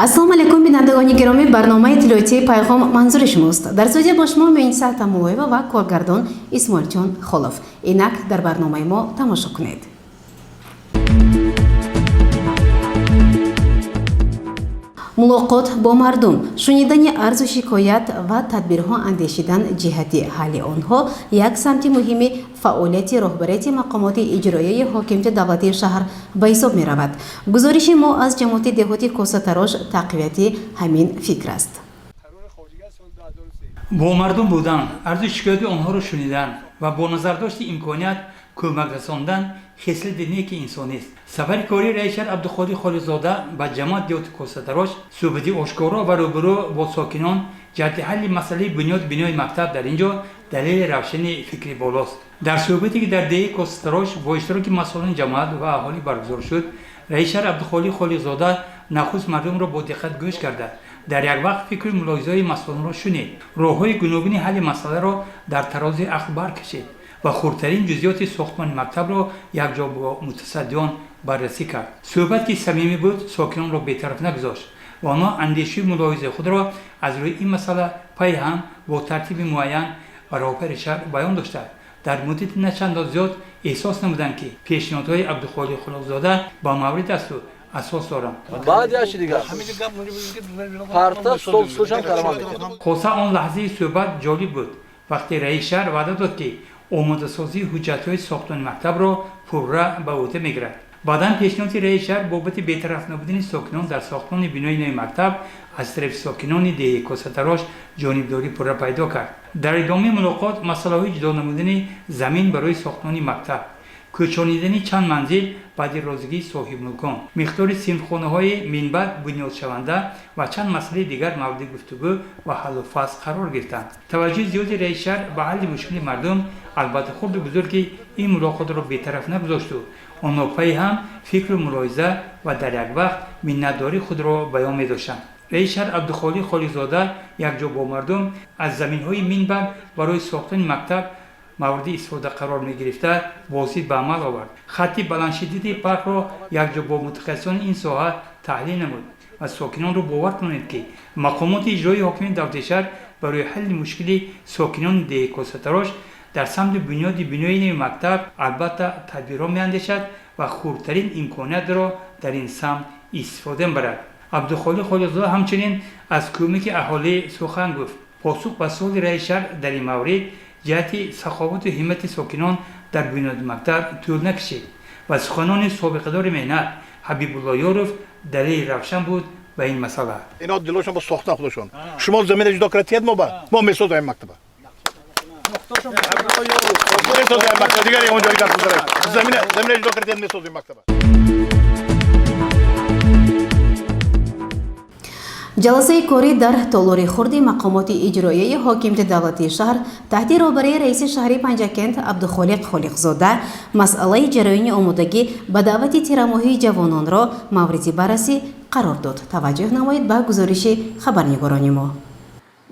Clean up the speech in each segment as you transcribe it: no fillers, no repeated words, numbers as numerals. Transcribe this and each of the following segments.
ассалому алайкум бинандагони гиромӣ, барномаи иттилоотии пайғом манзури шумост. Дар студия бо шумо Муин Саҳтамуллоева ва коргардон Исмоилҷон Холов. Инак дар барномаи мо тамошо кунед. мулоқот бо мардум, шунидани арзу шикоят ва тадбирҳо андешидан ҷиҳати ҳалли онҳо як самти муҳими фаъолияти роҳбарияти мақомоти иҷроияи ҳокимияти давлатии шаҳр ба ҳисоб меравад. гузориши мо аз ҷамоати деҳоти Косатарош тақвияти ҳамин фикр аст. бо мардум будан, арзу шикояти онҳоро шунидан ва бо назардошти имконият кӯмак расондан хислати неки инсонист. Сафари кори Раишар Абдухолиқ Холиқзода ба ҷамоати деҳоти Косатарош суҳбати ошкоро ва рӯбарӯ бо сокинон ҷиҳати ҳалли масъалаи бунёди бинои мактаб дар ин ҷо далели равшани фикри болост. Дар суҳбате ки дар деҳаи Косатарош бо иштироки масъулони ҷамоат ва аҳолӣ баргузор шуд, Раишар Абдухолиқ Холиқзода нахуст мардумро бо диққат гӯш карда, дар як вақт фикру мулоҳизаҳои масъулонро шунид, роҳҳои гуногуни ҳалли масъаларо дар тарозии ақл баркашид ва хурдтарин ҷузъиёти сохтмони мактабро якҷо бо мутасаддиён баррасӣ кард. суҳбат ки самимӣ буд, сокинонро бетараф нагузошт ва онҳо андешиву мулоҳизаи худро аз рӯи ин масъала пай ҳам бо тартиби муайян ва роҳбари шаҳр баён доштанд. дар муддати начандон зиёд эҳсос намуданд ки пешниҳодҳои Абдухолиқ Холиқзода ба маврид асту асос доранд. хоса он лаҳзаи суҳбат ҷолиб буд, вақте раиси шаҳр ваъда дод ки омодасозии ҳуҷҷатҳои сохтмони мактабро пурра ба ӯҳда мегирад. баъдан пешниҳоди раиси шаҳр бобати бетараф набудани сокинон дар сохтмони бинои нави мактаб аз тарафи сокинони деҳаи Косатарош ҷонибдорӣ пурра пайдо кард. дар идомаи мулоқот масъалаҳои ҷудо намудани замин барои сохтмони мактаб, кӯчонидани чанд манзил баъди розигии соҳибмулкон, миқдори синфхонаҳои минбаъд бунёдшаванда ва чанд масъалаи дигар мавриди гуфтугӯ ва ҳаллу фасл қарор гирифтанд. таваҷҷӯҳи зиёди раиси шаҳр ба ҳалли мушкили мардум албатта хурди бузурги ин мулоқотро бетараф нагузошту онҳо пай ҳам фикру мулоҳиза ва дар як вақт миннатдории худро баён медоштанд. раиси шаҳр Абдухолиқ Холиқзода якҷо бо мардум аз заминҳои минбаъд барои сохтани мактаб мавриди истифода қарор мегирифта восит ба амал овард. хатти баландшиддати паркро якҷо бо мутахассисони ин соҳа таҳлил намуд ва сокинонро бовар кунонид ки мақомоти иҷроии ҳокимияти давлати шаҳр барои ҳалли мушкили сокинони деҳаи Косатарош дар самти бунёди бинои нави мактаб албатта тадбирҳо меандешад ва хурдтарин имкониятро дар ин самт истифода мебарад. Абдухолиқ Холиқзода ҳамчунин аз кӯмаки аҳолӣ сухан гуфт. посух ба суоли раиси шаҳр дар ин маврид ҷиҳати саховату ҳиммати сокинон дар бунёди мактаб тӯл накашид ва суханони собиқадори меҳнат Ҳабибулло Ёров далели равшан буд ба ин масъала. ино дилошон бо сохтан худошон шумо замина ҷудо кардед мо месозаем мактаба замина ҷудо кардед месозаем мактаба. ҷаласаи корӣ дар толори хурди мақомоти иҷроияи ҳокимияти давлатии шаҳр таҳти роҳбарии раиси шаҳри Панҷакент Абдухолиқ Холиқзода масъалаи ҷараёни омодагӣ ба даъвати тирамоҳии ҷавононро мавриди баррасӣ қарор дод. таваҷҷӯҳ намоед ба гузориши хабарнигорони мо.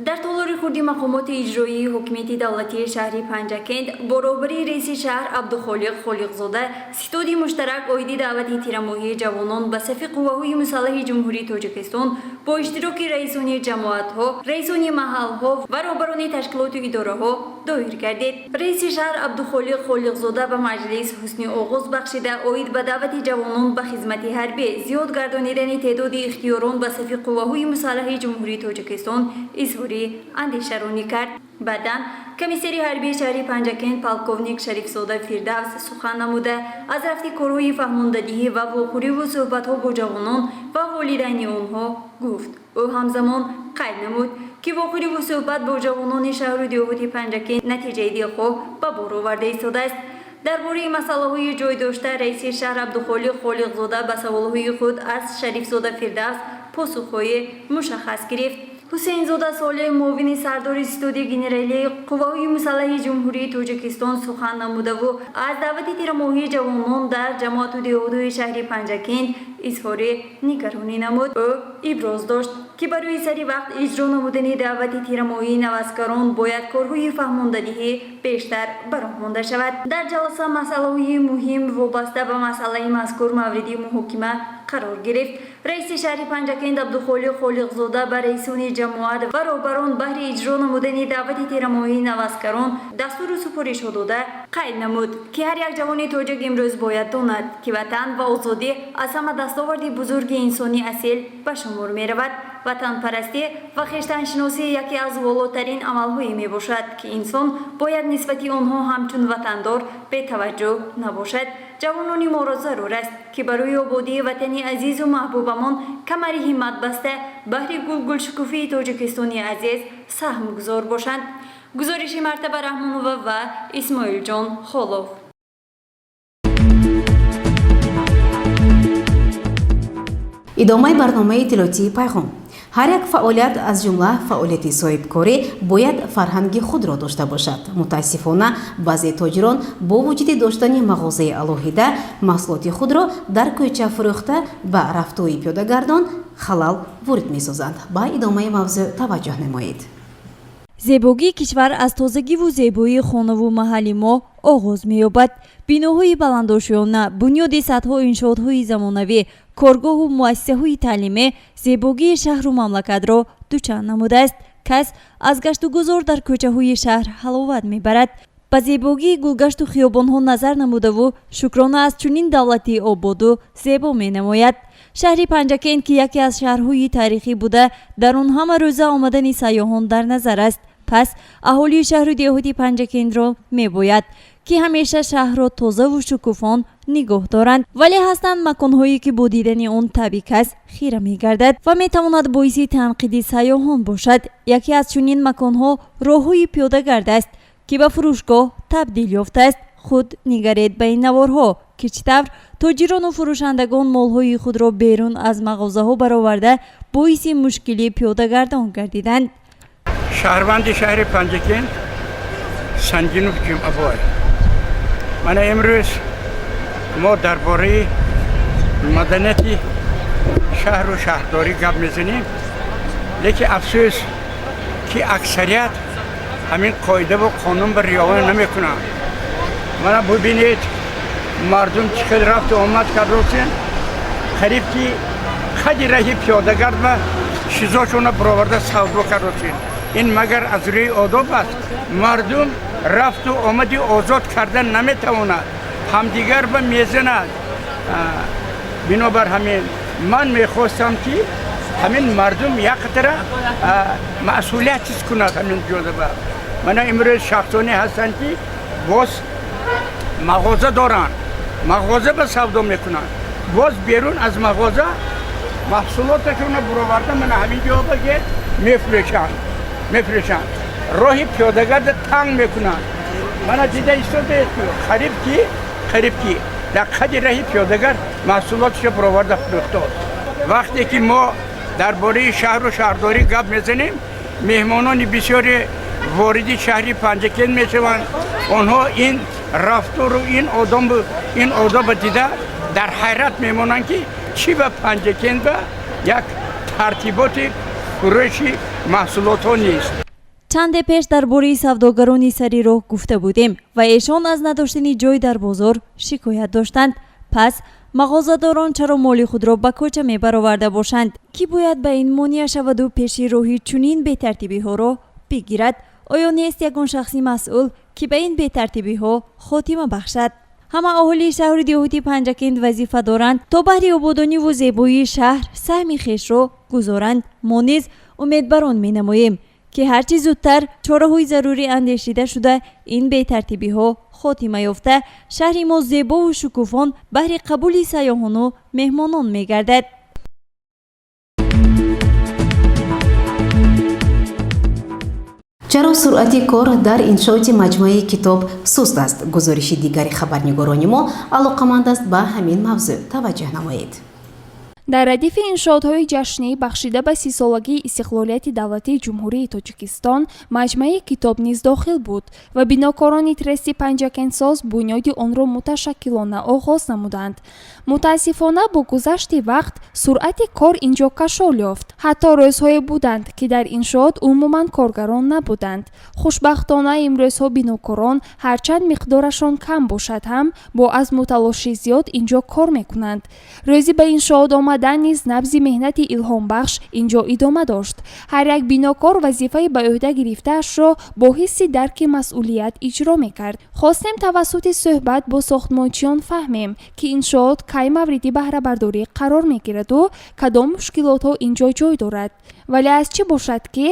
дар толори хурди мақомоти иҷроияи ҳокимияти давлатии шаҳри Панҷакент бо роҳбарии раиси шаҳр Абдухолиқ Холиқзода ситоди муштарак оиди даъвати тирамоҳии ҷавонон ба сафи қувваҳои мусаллаҳи ҷумҳурии Тоҷикистон бо иштироки раисони ҷамоатҳо, раисони маҳалҳо ва роҳбарони ташкилоту идораҳо доир гардид. раиси шаҳр Абдухолиқ Холиқзода ба маҷлис ҳусни оғоз бахшида оид ба даъвати ҷавонон ба хизмати ҳарбӣ, зиёд гардонидани теъдоди ихтиёрон ба сафи қувваҳои мусаллаҳи ҷумҳурии Тоҷикистон изҳори андешаронӣ кард. баъдан комиссари ҳарбии шаҳри Панҷакент полковник Шарифзода Фирдавс сухан намуда аз рафти корҳои фаҳмондадиҳӣ ва вохӯриву суҳбатҳо бо ҷавонон ва волидайни онҳо гуфт. ӯ ҳамзамон қайд намуд ки вохӯриву суҳбат бо ҷавонони шаҳру деҳоти Панҷакент натиҷаи дилхоҳ ба бор оварда истодааст. дар бораи масъалаҳои ҷойдошта раиси шаҳр Абдухолиқ Холиқзода ба саволҳои худ аз Шарифзода Фирдавс посухҳои мушаххас гирифт. ҳусейнзода Солеҳ муовини сардори ситоди генералии қувваҳои мусаллаҳи ҷумҳурии Тоҷикистон сухан намудаву аз даъвати тирамоҳии ҷавонон дар ҷамоату деҳотҳои шаҳри Панҷакент изҳори нигаронӣ намуд. ӯ иброз дошт که برای سری وقت اجرا نمودن دعوت تیرمایی نوازکاران باید کارهای فهماندهی بیشتر برآورده شود. در جلسه مسائل مهم وابسته به مسئله مذکور موردی محاکمه قرار گرفت. رئیس شهر پنجکند عبدالخالق خالقزاده به رئیسان جماعت و رهبران بهر اجرا نمودن دعوت تیرمایی نوازکاران دستور سپارش داده قید نمود که هر یک جوان تاجیک امروز باید داند که وطن و آزادی از همه دستاورد بزرگ انسانی اصیل به شمار می رود. وطن پرستی و خویشتن شناسی یکی از والاترین عملهایی می باشد که انسان باید نسبت آنها همچون وطندار به توجه نباشد. جوانان ما را ضرور است که برای آبادی وطن عزیز و محبوبمان کمر همت بسته بهر گل شکوفی تاجیکستانی عزیز سهم گذار باشند. گزارش مرتبه رحمانووا و اسماعیل جان خالوف. ادامه برنامه اطلاعاتی پیغام. هر یک فعالیت از جمله فعالیت صاحبکاری باید فرهنگ خود را داشته باشد. متاسفانه بعضی تاجران با وجود داشتن مغازه علاهیده محصولات خود را در کوچه فروخته به رفتوی پیاده‌گردان خلل وارد می‌سازند. با ادامه موضوع توجه نمایید. زیبایی کشور از تازگی و زیبایی خانه و محلی ما آغاز می‌یابد. بیناهای بلندآشیانه، بنیاد سدها انشاءات‌های زمانوی، کارگاه و مؤسسه‌های تعلیمی زیبایی شهر و مملکت را دوچند نموده است. کس از گشت و گذار در کوچه‌های شهر حلاوت می‌برد. به زیبایی گلگشت و خیابان‌ها نظر نموده و شکرانه از چنین دولتی آباد و زیبا می‌نماید. شهر پنجکند که یکی از شهرهای تاریخی بوده، در آن همه روزه آمدن سیاحان در نظر است. پس اهالی شهر و دیهاتی پنجکند را می‌باید که همیشه شهر را تازه و شکوفان نگاه دارند، ولی هستند مکان‌هایی که با دیدن آن طبع کس خیره می‌گردد و می‌تواند باعث تنقید سیاحان باشد. یکی از چنین مکان‌ها راه‌های پیاده‌گرد است که به فروشگاه تبدیل یافته است. خود نگرید به این نوارها که چطور تاجران و فروشندگان مال‌های خود را بیرون از مغازه‌ها برآورده باعث مشکلی پیاده‌گردان گردیدند. شهروند شهر پنجکند سنجینوف جمعه من امروز ما درباره مدنیت شهر و شهرداری گپ میزنیم، لیکن افسوس که اکثریت همین قاعده و قانون به رعایت نمیکنند. من ببینید مردم چقدر رفت و آمد کردن، قریب که خیلی راه پیاده‌گرد و چیزاشون برآورده سودا کردن. این مگر از روی آداب است؟ مردم رفت و آمد آزاد کردن نمیتواند، همدیگر به میزند. بنابر همین من میخواستم که همین مردم یک قطره مسئولیت چیز کند. همین جالبه من امروز شخصانی هستند که باز مغازه دارن، مغازه به سودا میکنن، باز بیرون از مغازه محصولاتشون برآورده من همین جا بگه میفروشن، راهی پیاده‌گرد تنگ میکنن. من دیده ایستاده قریب کی در خد راهی پیاده‌گرد محصولاتش برآورده فروخته. وقتی که ما درباره شهر و شهرداری گپ میزنیم، مهمانان بسیاری واردی شهری پنجکند میشوند. آنها این رفتار و این آداب دیده در حیرت میمانند که چی به پنجکند به یک ترتیبات فروشی محصولات ها نیست. چند پیش درباره سوداگران سری راه گفته بودیم و ایشان از نداشتن جای در بازار شکایت داشتند. پس مغازه‌داران چرا مال خود را به کوچه می برآورده باشند که باید به این مانع شود و پیش راهی چنین بی ترتیبی ها را بگیرد؟ آیا نیست یگان شخصی مسئول که به این بی ترتیبی ها خاتمه بخشد؟ همه اهالی شهر دیهاتی پنجکند وظیفه دارند تا بهر آبادانی و زیبایی شهر سهم خویش را گذارند. ما نیز امیدواران می‌نماییم که هرچی زودتر چاره‌های ضروری اندیشیده شده این بی ترتیبی ها خاتمه یافته شهر ما زیبا و شکوفان بهر قبول سیاحان و مهمانان می‌گردد. چرا سرعت کار در انشاءات مجموعه کتاب سست است؟ گزارش دیگری خبرنگاران ما علاقمند است به همین موضوع. توجه نمایید. дар радифи иншоотҳои ҷашнӣ бахшида ба 30-солагии истиқлолияти давлатии ҷумҳурии Тоҷикистон маҷмаи китоб низ дохил буд ва бинокорони трести панҷакентсоз бунёди онро муташаккилона оғоз намуданд. мутаассифона бо гузашти вақт суръати кор инҷо кашол ёфт. ҳатто рӯзҳое буданд ки дар иншоот умуман коргарон набуданд. хушбахтона имрӯзҳо бинокорон ҳарчанд миқдорашон кам бошад ҳам бо азму талоши зиёд инҷо кор мекунанд. рӯзи ба иншоот омадан низ набзи меҳнати илҳомбахш инҷо идома дошт. ҳар як бинокор вазифаи ба ӯҳда гирифтаашро бо ҳисси дарки масъулият иҷро мекард. хостем тавассути суҳбат бо сохтмончиён фаҳмем ки иншоот кай мавриди баҳрабардорӣ қарор мегираду кадом мушкилотҳо инҷо ҷой дорад. вале аз чӣ бошад ки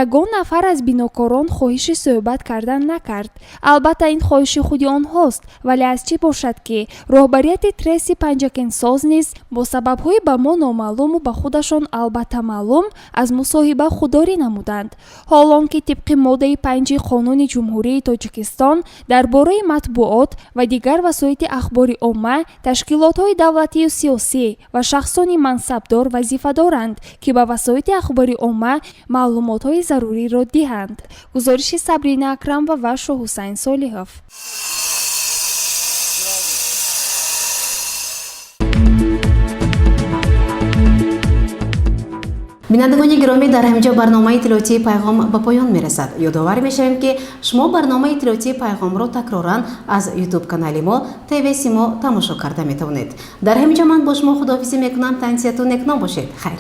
ягон нафар аз бинокорон хоҳиши суҳбат кардан накард? албатта ин хоҳиши худи онҳост, вале аз чӣ бошад ки роҳбарияти трести панҷакентсоз низ бо сабабҳои ба мо номаълуму ба худашон албатта маълум аз мусоҳиба худдорӣ намуданд, ҳолон ки тибқи моддаи 5 қонуни ҷумҳурии Тоҷикистон дар бораи матбуот ва дигар васоити ахбори омма ташкилотҳои давлатию сиёсӣ ва шахсони мансабдор вазифадоранд ки ба васоити ахбори омма маълумотҳои заруриро диҳанд. гузориши Сабрина Акрамова ва Шоҳусайн Солиҳов. бинандагони гиромӣ, дар ҳаминҷо барномаи иттилоотии пайғом ба поён мерасад. ёдовар мешавем ки шумо барномаи иттилоотии пайғомро такроран аз ютуб канали мо ТВ Симо тамошо карда метавонед. дар ҳаминҷо ман бо шумо худоҳафизӣ мекунам. танисияту некном бошед. хайр.